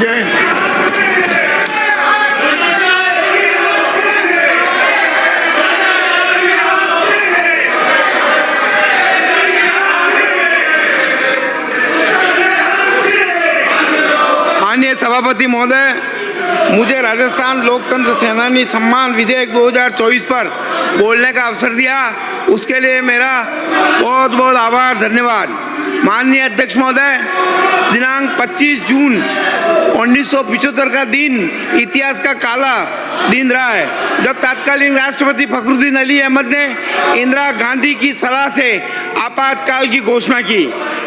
जैन। माननीय सभापति महोदय, मुझे राजस्थान लोकतंत्र सेनानी सम्मान विधेयक 2024 पर बोलने का अवसर दिया, उसके लिए मेरा बहुत बहुत आभार, धन्यवाद। माननीय अध्यक्ष महोदय, दिनांक 25 जून 1975 का दिन इतिहास का काला दिन रहा है, जब तत्कालीन राष्ट्रपति फखरुद्दीन अली अहमद ने इंदिरा गांधी की सलाह से आपातकाल की घोषणा की।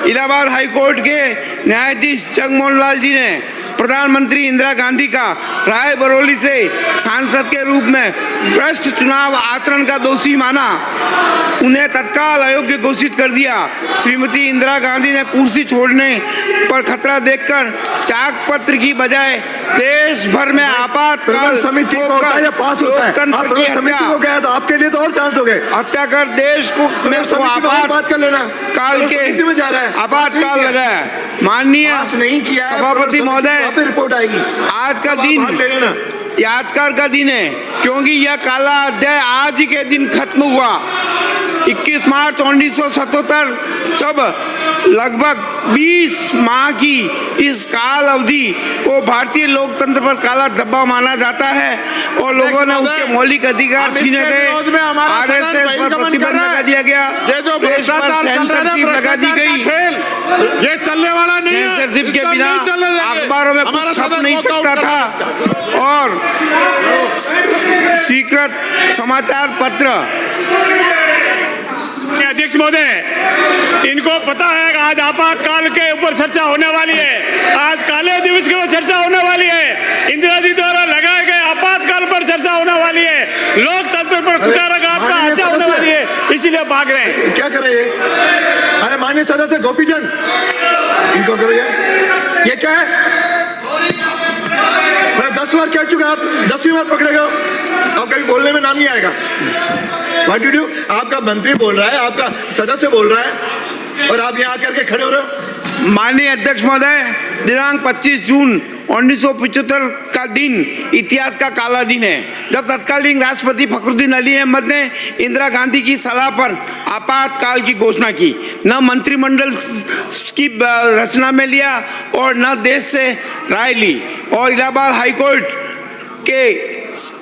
इलाहाबाद हाई कोर्ट के न्यायाधीश जगमोहन लाल जी ने प्रधानमंत्री इंदिरा गांधी का रायबरेली से सांसद के रूप में भ्रष्ट चुनाव आचरण का दोषी माना, उन्हें तत्काल अयोग्य घोषित कर दिया। श्रीमती इंदिरा गांधी ने कुर्सी छोड़ने पर खतरा देखकर त्याग पत्र की बजाय देश भर में आपातकाल समिति को होता है या पास होता है? आप समिति को गया तो आपके लिए तो और चांस हो गए। हत्या कर देश को बात कर लेना, काल के में जा रहा है, आपातकाल लगा है। माननीय नहीं किया सभापति महोदय, रिपोर्ट आएगी। आज का दिन यादगार का दिन है, क्योंकि यह काला अध्याय आज ही के दिन खत्म हुआ। 21 मार्च 1977 जब लगभग 20 माह की इस काल अवधि को भारतीय लोकतंत्र पर काला धब्बा माना जाता है और लोगों ने उसके मौलिक अधिकार छीने गए। आरएसएस पर प्रतिबंध लगा दिया गया, प्रेस पर सेंसरशिप लगा दी गई। ये चलने वाला नहीं है, सेंसरशिप के बिना अखबारों में कुछ छप नहीं सकता था और स्वीकृत समाचार पत्र। अध्यक्ष महोदय, इनको पता है कि आज आपातकाल के ऊपर चर्चा होने वाली है, आज काले दिवस के ऊपर चर्चा होने वाली है, इंदिरा जी द्वारा लगाए गए आपातकाल पर चर्चा होने वाली है, लोकतंत्र पर कुठाराघात का हत्या होने वाली है, इसीलिए भाग रहे हैं। क्या कर रहे हैं? अरे माननीय सदस्य गोपीचंद, इनको करो ये क्या है? मैं 10 बार कह चुका, आप 10वीं बार पकड़े गए, अब कभी बोलने में नाम नहीं आएगा। What did you? आपका मंत्री बोल रहा है, आपका सदस्य बोल रहा है और आप यहाँ आकर के खड़े हो रहे हो। माननीय अध्यक्ष महोदय, दिनांक 25 जून 1975 का दिन इतिहास का काला दिन है, जब तत्कालीन राष्ट्रपति फखरुद्दीन अली अहमद ने इंदिरा गांधी की सलाह पर आपातकाल की घोषणा की। न मंत्रिमंडल की रचना में लिया और न देश से राय ली, और इलाहाबाद हाईकोर्ट के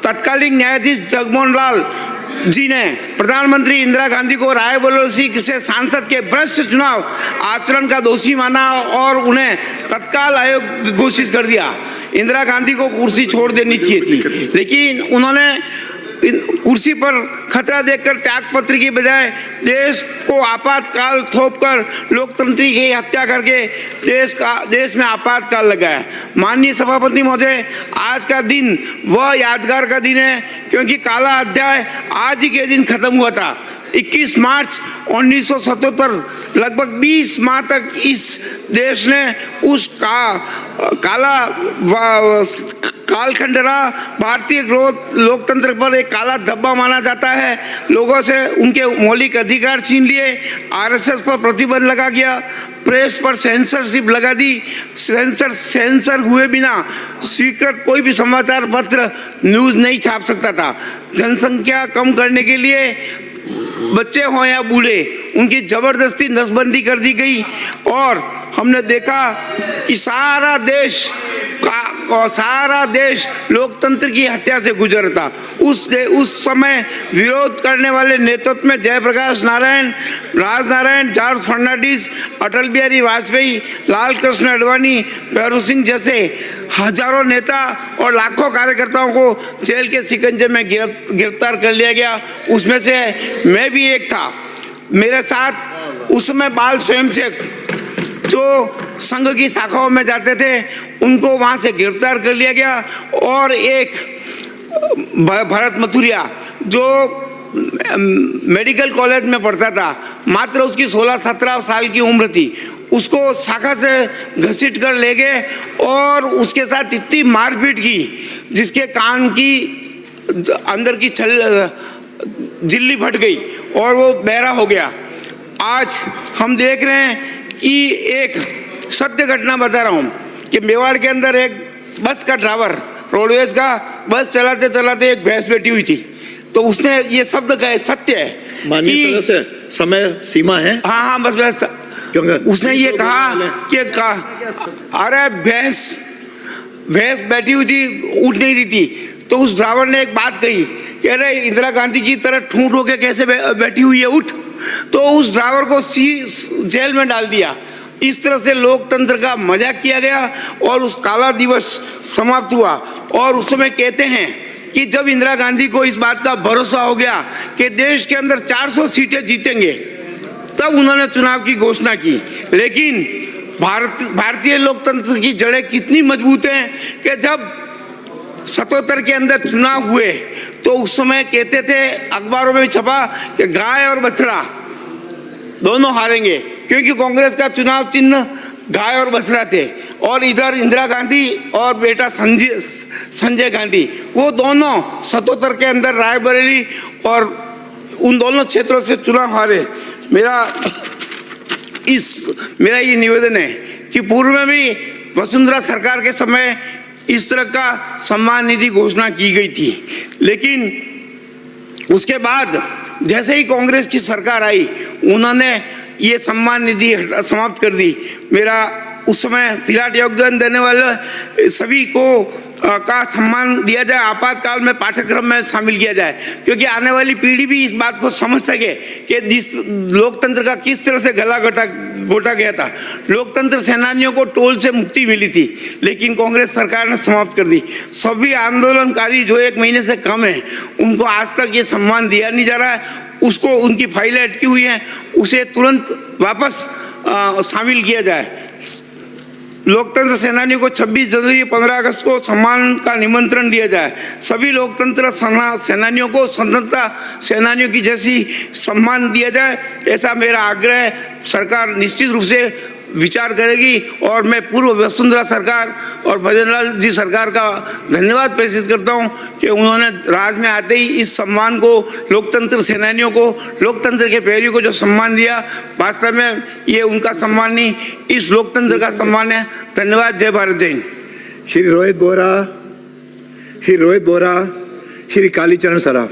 तत्कालीन न्यायाधीश जगमोहन लाल जी ने प्रधानमंत्री इंदिरा गांधी को रायबरेली से सांसद के भ्रष्ट चुनाव आचरण का दोषी माना और उन्हें तत्काल अयोग्य घोषित कर दिया। इंदिरा गांधी को कुर्सी छोड़ देनी चाहिए थी, लेकिन उन्होंने कुर्सी पर खतरा देखकर त्यागपत्र की बजाय देश को आपातकाल थोपकर लोकतंत्र की हत्या करके देश में आपातकाल लगाया। माननीय सभापति महोदय, आज का दिन वह यादगार का दिन है, क्योंकि काला अध्याय आज ही के दिन खत्म हुआ था। 21 मार्च 1977 लगभग 20 माह तक इस देश ने उस काला कालखंड रहा। भारतीय लोकतंत्र पर एक काला धब्बा माना जाता है। लोगों से उनके मौलिक अधिकार छीन लिए, आरएसएस पर प्रतिबंध लगा गया, प्रेस पर सेंसरशिप लगा दी, सेंसर हुए बिना स्वीकृत कोई भी समाचार पत्र न्यूज़ नहीं छाप सकता था। जनसंख्या कम करने के लिए बच्चे हों या बूढ़े, उनकी जबरदस्ती नसबंदी कर दी गई और हमने देखा कि सारा देश लोकतंत्र की हत्या से गुजरता। उस समय विरोध करने वाले नेतृत्व में जयप्रकाश नारायण, राजनारायण, जॉर्ज फर्नांडिस, अटल बिहारी वाजपेयी, लाल कृष्ण आडवाणी, भैरू सिंह जैसे हजारों नेता और लाखों कार्यकर्ताओं को जेल के शिकंजे में गिरफ्तार कर लिया गया। उसमें से मैं भी एक था। मेरे साथ उस समय बाल स्वयंसेवक जो संघ की शाखाओं में जाते थे, उनको वहां से गिरफ्तार कर लिया गया और एक भरत मथुरिया जो मेडिकल कॉलेज में पढ़ता था, मात्र उसकी 16-17 साल की उम्र थी, उसको शाखा से घसीट कर ले गए और उसके साथ इतनी मारपीट की जिसके कान की अंदर की झिल्ली फट गई और वो बहरा हो गया। आज हम देख रहे हैं कि एक सत्य घटना बता रहा हूँ कि मेवाड़ के अंदर एक बस का ड्राइवर, रोडवेज का बस चलाते चलाते एक भैंस बैठी हुई थी, तो उसने ये शब्द कहे, सत्य है माननीय कि सदस्य, समय सीमा है हाँ बस क्योंकि उसने ये कहा कि अरे भैंस बैठी हुई थी, उठ नहीं रही थी, तो उस ड्राइवर ने एक बात कही कि अरे इंदिरा गांधी की तरह ठूंठ होके कैसे बैठी हुई है, उठ। तो उस ड्राइवर को जेल में डाल दिया। इस तरह से लोकतंत्र का मजाक किया गया और उस काला दिवस समाप्त हुआ। और उस समय कहते हैं कि जब इंदिरा गांधी को इस बात का भरोसा हो गया कि देश के अंदर 400 सीटें जीतेंगे, तब उन्होंने चुनाव की घोषणा की। लेकिन भारतीय लोकतंत्र की जड़ें कितनी मजबूत हैं कि जब 77 के अंदर चुनाव हुए तो उस समय कहते थे, अखबारों में भी छपा कि गाय और बछड़ा दोनों हारेंगे, क्योंकि कांग्रेस का चुनाव चिन्ह गाय और बछड़ा थे। और इधर इंदिरा गांधी और बेटा संजय गांधी, वो दोनों 77 के अंदर रायबरेली और उन दोनों क्षेत्रों से चुनाव हारे। मेरा ये निवेदन है कि पूर्व में भी वसुंधरा सरकार के समय इस तरह का सम्मान निधि घोषणा की गई थी, लेकिन उसके बाद जैसे ही कांग्रेस की सरकार आई, उन्होंने ये सम्मान निधि समाप्त कर दी। मेरा उस समय विराट योगदान देने वाले सभी को का सम्मान दिया जाए, आपातकाल में पाठ्यक्रम में शामिल किया जाए, क्योंकि आने वाली पीढ़ी भी इस बात को समझ सके कि जिस लोकतंत्र का किस तरह से गला घोटा गया था। लोकतंत्र सेनानियों को टोल से मुक्ति मिली थी, लेकिन कांग्रेस सरकार ने समाप्त कर दी। सभी आंदोलनकारी जो 1 महीने से कम है, उनको आज तक ये सम्मान दिया नहीं जा रहा है। उसको, उनकी फाइलें अटकी हुई हैं, उसे तुरंत वापस शामिल किया जाए। लोकतंत्र सेनानियों को 26 जनवरी 15 अगस्त को सम्मान का निमंत्रण दिया जाए। सभी लोकतंत्र सेनानियों को स्वतंत्रता सेनानियों की जैसी सम्मान दिया जाए, ऐसा मेरा आग्रह है। सरकार निश्चित रूप से विचार करेगी और मैं पूर्व वसुंधरा सरकार और भजनलाल जी सरकार का धन्यवाद प्रेषित करता हूं कि उन्होंने राज में आते ही इस सम्मान को, लोकतंत्र सेनानियों को, लोकतंत्र के पैरियों को जो सम्मान दिया, वास्तव में ये उनका सम्मान नहीं, इस लोकतंत्र का सम्मान है। धन्यवाद। जय भारत, जय हिंद। श्री रोहित बोरा, श्री कालीचरण सराफ।